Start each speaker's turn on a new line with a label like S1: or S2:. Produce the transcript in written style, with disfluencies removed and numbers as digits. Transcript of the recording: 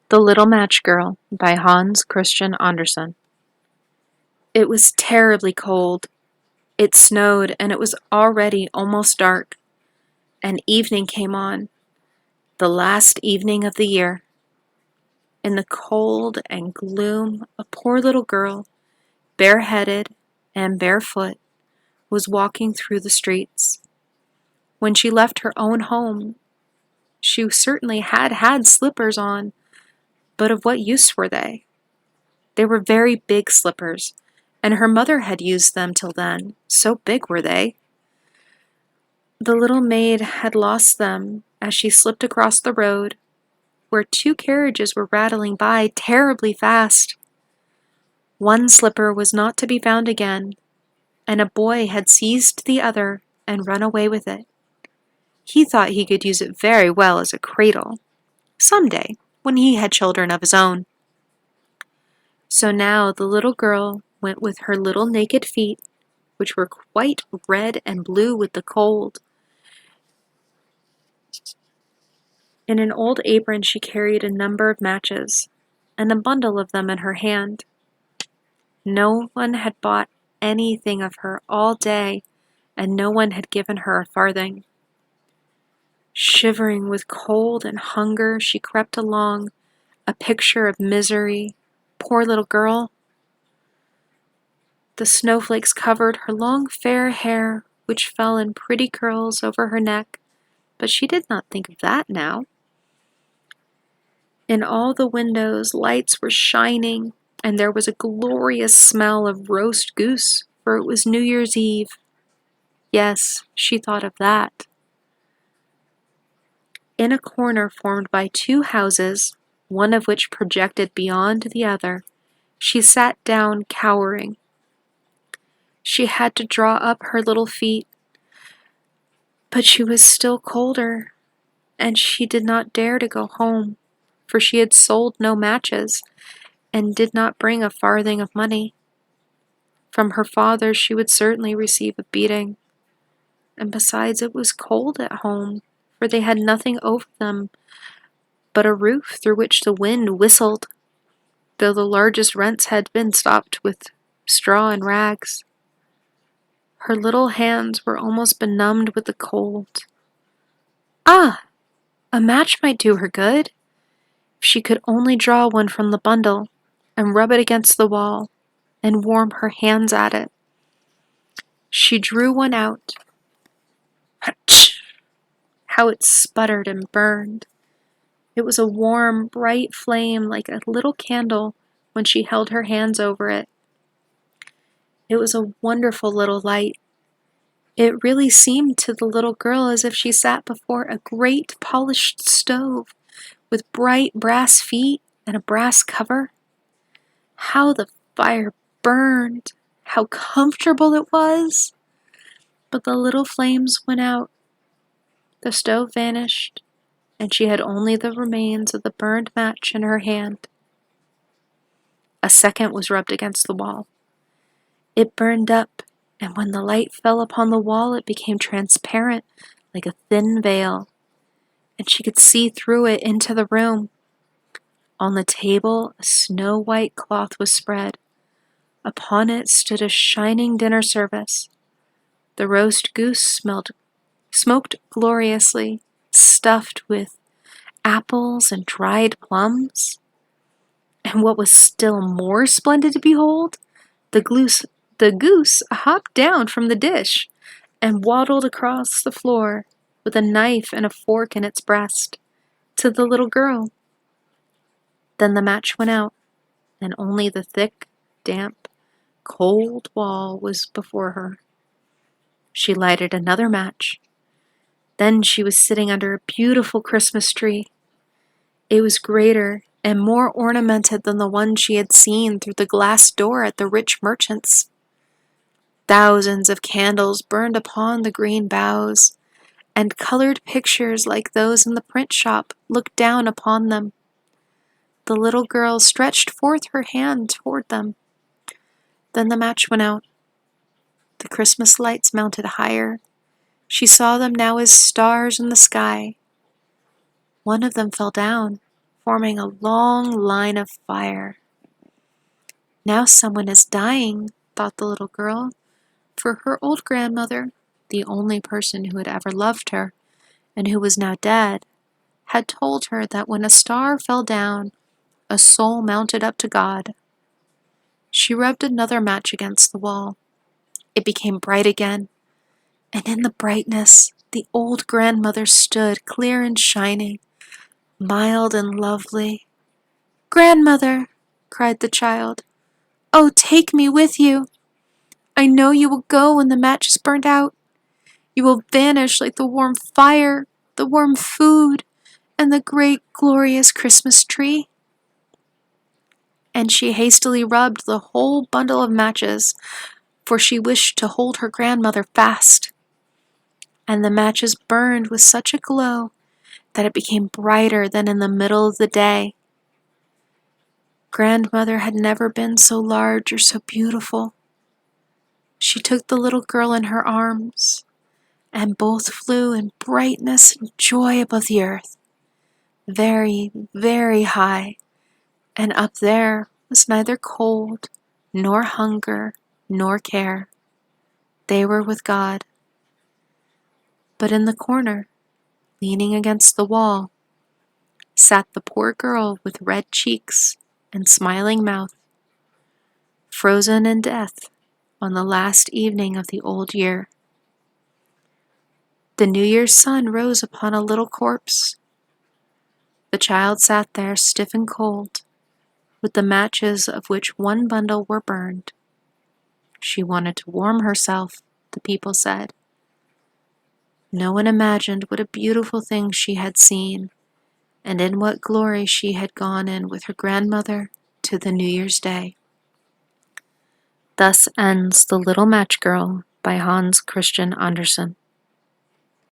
S1: The Little Match Girl by Hans Christian Andersen. It was terribly cold. It snowed, and it was already almost dark. And evening came on, the last evening of the year. In the cold and gloom, a poor little girl, bareheaded and barefoot, was walking through the streets. When she left her own home, she certainly had slippers on, but of what use were they? They were very big slippers, and her mother had used them till then, so big were they. The little maid had lost them as she slipped across the road, where two carriages were rattling by terribly fast. One slipper was not to be found again, and a boy had seized the other and run away with it. He thought he could use it very well as a cradle, some day, when he had children of his own. So now the little girl went with her little naked feet, which were quite red and blue with the cold. In an old apron she carried a number of matches, and a bundle of them in her hand. No one had bought anything of her all day, and no one had given her a farthing. Shivering with cold and hunger, she crept along, a picture of misery. Poor little girl! The snowflakes covered her long fair hair, which fell in pretty curls over her neck, but she did not think of that now. In all the windows lights were shining, and there was a glorious smell of roast goose, for it was New Year's Eve. Yes, she thought of that. In a corner formed by two houses, one of which projected beyond the other, she sat down cowering. She had to draw up her little feet, but she was still colder, and she did not dare to go home, for she had sold no matches, and did not bring a farthing of money. From her father she would certainly receive a beating, and besides it was cold at home, for they had nothing over them but a roof through which the wind whistled, though the largest rents had been stopped with straw and rags. Her little hands were almost benumbed with the cold. Ah! A match might do her good, if she could only draw one from the bundle, and rub it against the wall, and warm her hands at it. She drew one out. Hatch! How it sputtered and burned! It was a warm, bright flame like a little candle when she held her hands over it. It was a wonderful little light. It really seemed to the little girl as if she sat before a great polished stove with bright brass feet and a brass cover. How the fire burned! How comfortable it was! But the little flames went out. The stove vanished, and she had only the remains of the burned match in her hand. A second was rubbed against the wall. It burned up, and when the light fell upon the wall it became transparent like a thin veil, and she could see through it into the room. On the table a snow-white cloth was spread. Upon it stood a shining dinner service. The roast goose smoked gloriously, stuffed with apples and dried plums. And what was still more splendid to behold, the goose hopped down from the dish and waddled across the floor with a knife and a fork in its breast to the little girl. Then the match went out, and only the thick, damp, cold wall was before her. She lighted another match. Then she was sitting under a beautiful Christmas tree. It was greater and more ornamented than the one she had seen through the glass door at the rich merchant's. Thousands of candles burned upon the green boughs, and colored pictures like those in the print shop looked down upon them. The little girl stretched forth her hand toward them. Then the match went out. The Christmas lights mounted higher. She saw them now as stars in the sky. One of them fell down, forming a long line of fire. Now someone is dying, thought the little girl, for her old grandmother, the only person who had ever loved her, and who was now dead, had told her that when a star fell down, a soul mounted up to God. She rubbed another match against the wall. It became bright again, and in the brightness, the old grandmother stood clear and shining, mild and lovely. "Grandmother," cried the child, "oh, take me with you. I know you will go when the match is burnt out. You will vanish like the warm fire, the warm food, and the great glorious Christmas tree." And she hastily rubbed the whole bundle of matches, for she wished to hold her grandmother fast. And the matches burned with such a glow that it became brighter than in the middle of the day. Grandmother had never been so large or so beautiful. She took the little girl in her arms, and both flew in brightness and joy above the earth, very, very high, and up there was neither cold, nor hunger, nor care. They were with God. But in the corner, leaning against the wall, sat the poor girl with red cheeks and smiling mouth, frozen in death on the last evening of the old year. The New Year's sun rose upon a little corpse. The child sat there stiff and cold, with the matches of which one bundle were burned. She wanted to warm herself, the people said. No one imagined what a beautiful thing she had seen, and in what glory she had gone in with her grandmother to the New Year's Day. Thus ends The Little Match Girl by Hans Christian Andersen.